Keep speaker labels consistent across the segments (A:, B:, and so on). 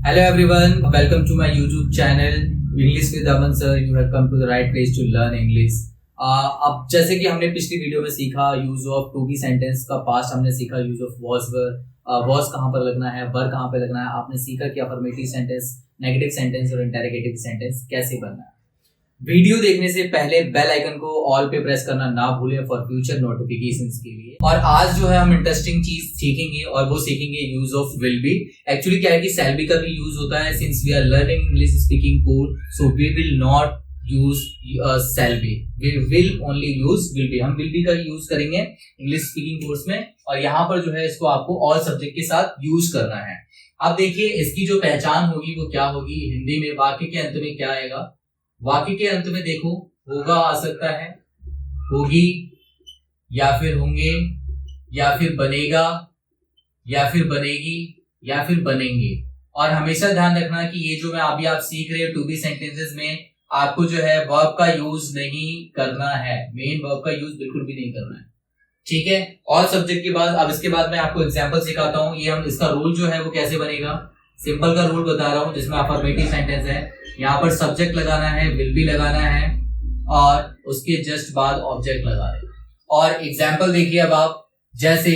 A: Hello everyone, welcome to my YouTube channel English with Aman sir. You have come to the right place to learn English. अब जैसे कि हमने पिछली video में सीखा use of to be sentence का past, हमने सीखा use of was were, was कहाँ पर लगना है, वर कहाँ पर लगना है। आपने सीखा कि अफर्मेटिव सेंटेंस, नेगेटिव सेंटेंस और इंटरोगेटिव सेंटेंस कैसे बनना है। वीडियो देखने से पहले बेल आइकन को ऑल पे प्रेस करना ना भूलें फॉर फ्यूचर नोटिफिकेशंस के लिए। और आज जो है हम इंटरेस्टिंग चीज सीखेंगे और वो सीखेंगे use of will be. Actually क्या है कि शैल बी का भी यूज होता है, since we are learning English speaking code, so we will not use shall be, we will only use will be. हम विल बी का यूज करेंगे इंग्लिश स्पीकिंग कोर्स में, और यहाँ पर जो है इसको आपको ऑल सब्जेक्ट के साथ यूज करना है। अब देखिए इसकी जो पहचान होगी वो क्या होगी। हिंदी में वाक्य के अंत में क्या आएगा? वाक्य के अंत में देखो होगा आ सकता है, होगी, या फिर होंगे, या फिर बनेगा, या फिर बनेगी, या फिर बनेंगे। और हमेशा ध्यान रखना कि ये जो मैं अभी आप सीख रहे हो टू बी सेंटेंसेस में, आपको जो है वर्ब का यूज नहीं करना है, मेन वर्ब का यूज बिल्कुल भी नहीं करना है, ठीक है। ऑल सब्जेक्ट के बाद अब इसके बाद मैं आपको एग्जांपल सिखाता हूँ। ये हम इसका रूल जो है वो कैसे बनेगा, सिंपल का रूल बता रहा हूँ, जिसमें अफर्मेटिव सेंटेंस है, यहाँ पर सब्जेक्ट लगाना है, विल बी लगाना है, और उसके जस्ट बाद ऑब्जेक्ट लगा रहे। और एग्जाम्पल देखिए अब आप, जैसे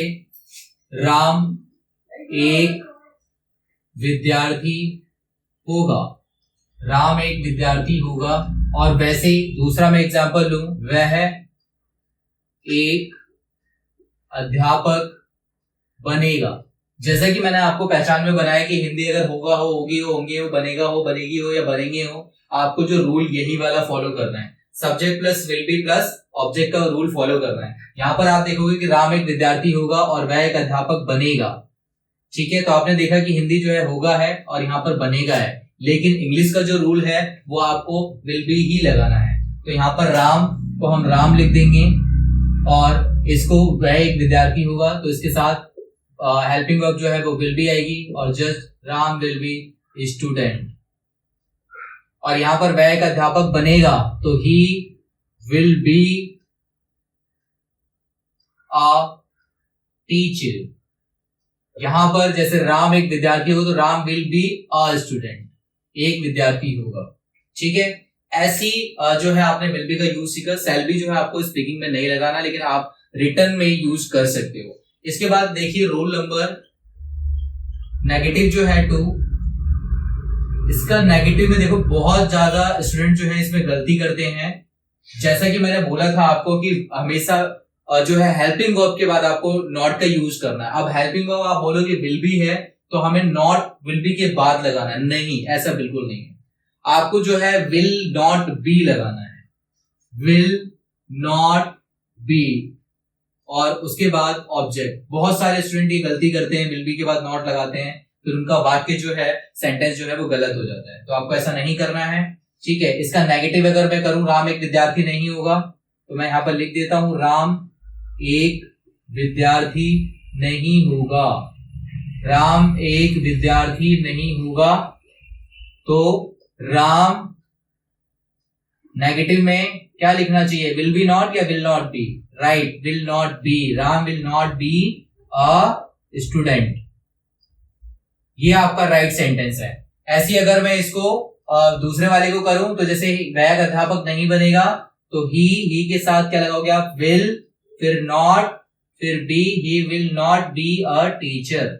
A: राम एक विद्यार्थी होगा, राम एक विद्यार्थी होगा। और वैसे ही दूसरा मैं एग्जाम्पल लूं, वह एक अध्यापक बनेगा। जैसा कि मैंने आपको पहचान में बनाया कि हिंदी अगर होगा हो, होगी हो, होंगे हो, बनेगा हो, बनेगी हो, या बनेंगे हो, आपको जो रूल यही वाला फॉलो करना है, subject plus will be plus object का रूल फॉलो करना है। यहाँ पर आप देखोगे कि राम एक विद्यार्थी होगा और वह एक अध्यापक बनेगा, ठीक है। तो आपने देखा कि हिंदी जो है होगा है और यहाँ पर बनेगा है, लेकिन इंग्लिश का जो रूल है वो आपको विल बी ही लगाना है। तो यहाँ पर राम को हम राम लिख देंगे, और इसको वह एक विद्यार्थी होगा तो इसके साथ हेल्पिंग वर्ब जो है वो विल बी आएगी, और just Ram will be student. और यहां पर वह एक अध्यापक बनेगा तो he will be a teacher. यहां पर जैसे राम एक विद्यार्थी होगा तो Ram will be a student, एक विद्यार्थी होगा, ठीक है। ऐसी जो है आपने विल बी का यूज सीखा। शैल बी जो है आपको स्पीकिंग में नहीं लगाना, लेकिन आप रिटर्न में यूज कर सकते हो। इसके बाद देखिए रूल नंबर नेगेटिव जो है 2, इसका नेगेटिव में देखो बहुत ज्यादा स्टूडेंट जो है इसमें गलती करते हैं। जैसा कि मैंने बोला था आपको कि हमेशा जो है हेल्पिंग वर्ब के बाद आपको नॉट का यूज करना है। अब हेल्पिंग वर्ब आप बोलो कि विल बी है तो हमें नॉट विल बी के बाद लगाना है, नहीं, ऐसा बिल्कुल नहीं है। आपको जो है विल नॉट बी लगाना है, विल नॉट बी, और उसके बाद ऑब्जेक्ट। बहुत सारे स्टूडेंट ये गलती करते हैं, विल बी के बाद नॉट लगाते हैं, फिर उनका वाक्य जो है, सेंटेंस जो है वो गलत हो जाता है। तो आपको ऐसा नहीं करना है, ठीक है। इसका नेगेटिव अगर मैं करूं, राम एक विद्यार्थी नहीं होगा, तो मैं यहां पर लिख देता हूं राम एक विद्यार्थी नहीं होगा। राम एक विद्यार्थी नहीं होगा, तो राम नेगेटिव में क्या लिखना चाहिए, विल बी नॉट या will not B? Right, will not B. Ram will not be a student, ये आपका राइट सेंटेंस है। ऐसी अगर मैं इसको दूसरे वाले को करूं, तो जैसे वह अध्यापक नहीं बनेगा तो ही के साथ क्या लगाओगे आप, विल, फिर नॉट, फिर be, he will not be a teacher.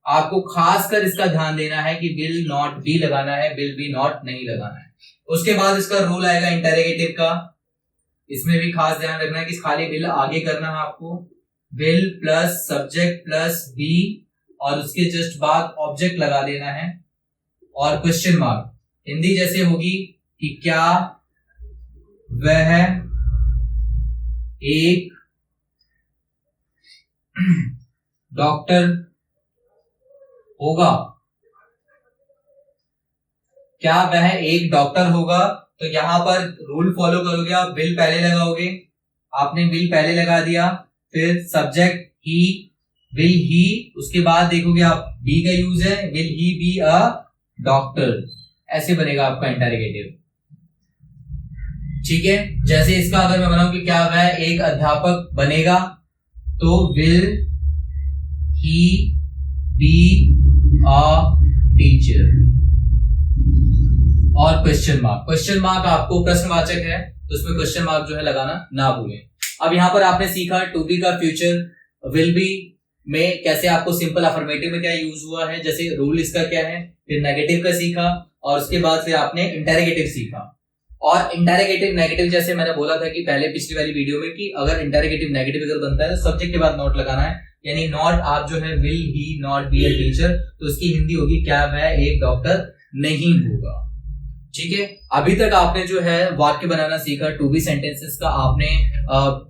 A: आपको खासकर इसका ध्यान देना है कि विल नॉट बी लगाना है, विल बी नॉट नहीं लगाना है। उसके बाद इसका रूल आएगा इंटरोगेटिव का, इसमें भी खास ध्यान रखना है कि खाली विल आगे करना है आपको, will plus subject plus be, और उसके जस्ट बाद ऑब्जेक्ट लगा देना है, और क्वेश्चन मार्क। हिंदी जैसे होगी कि क्या वह एक डॉक्टर होगा, क्या वह एक डॉक्टर होगा? तो यहां पर रूल फॉलो करोगे आप, विल पहले लगाओगे, आपने विल पहले लगा दिया, फिर सब्जेक्ट ही, विल ही, उसके बाद देखोगे आप बी का यूज है, will he be a doctor, ऐसे बनेगा आपका इंटरोगेटिव, ठीक है। जैसे इसका अगर मैं बनाऊं कि क्या वह एक अध्यापक बनेगा, तो will he B a teacher. और क्वेश्चन मार्क आपको प्रश्नवाचक है तो उसमें क्वेश्चन मार्क जो है लगाना ना भूलें। अब यहाँ पर आपने सीखा टू बी का फ्यूचर विल बी में कैसे आपको सिंपल अफर्मेटिव में क्या यूज हुआ है, जैसे रूल इसका क्या है, फिर नेगेटिव का सीखा और उसके बाद फिर आपने इंटेरोगेटिव सीखा। और इंटेरोगेटिव नेगेटिव जैसे मैंने बोला था कि पहले पिछली वाली वीडियो में कि अगर इंटेरोगेटिव नेगेटिव अगर बनता है तो सब्जेक्ट के बाद नॉट लगाना है, यानी नॉट आप जो है will he not be a teacher तो उसकी हिंदी होगी क्या वह एक डॉक्टर नहीं होगा। ठीक है, अभी तक आपने जो है वाक्य बनाना सीखा, टू बी सेंटेंसेस का आपने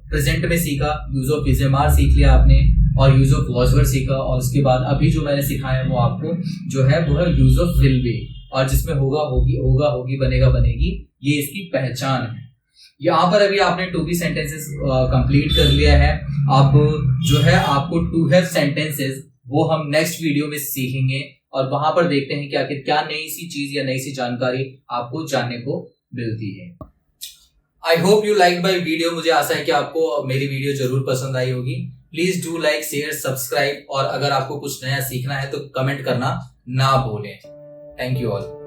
A: प्रेजेंट में सीखा, use of is am are सीख लिया आपने और यूज ऑफ वॉज वर सीखा। और उसके बाद अभी जो मैंने सिखाया वो आपको जो है वो है यूज ऑफ विल बी, और जिसमें होगा होगी, होगा होगी, बनेगा बनेगी, ये इसकी पहचान है। यहाँ पर अभी आपने टू बी सेंटेंसेस कंप्लीट कर लिया है। अब जो है आपको टू हैव सेंटेंसेस वो हम नेक्स्ट वीडियो में सीखेंगे और वहां पर देखते हैं कि आखिर क्या नई सी चीज या नई सी जानकारी आपको जानने को मिलती है। I hope you like my video. मुझे आशा है कि आपको मेरी वीडियो जरूर पसंद आई होगी। Please do like, share, subscribe और अगर आपको कुछ नया सीखना है तो कमेंट करना ना भूलें। Thank you all.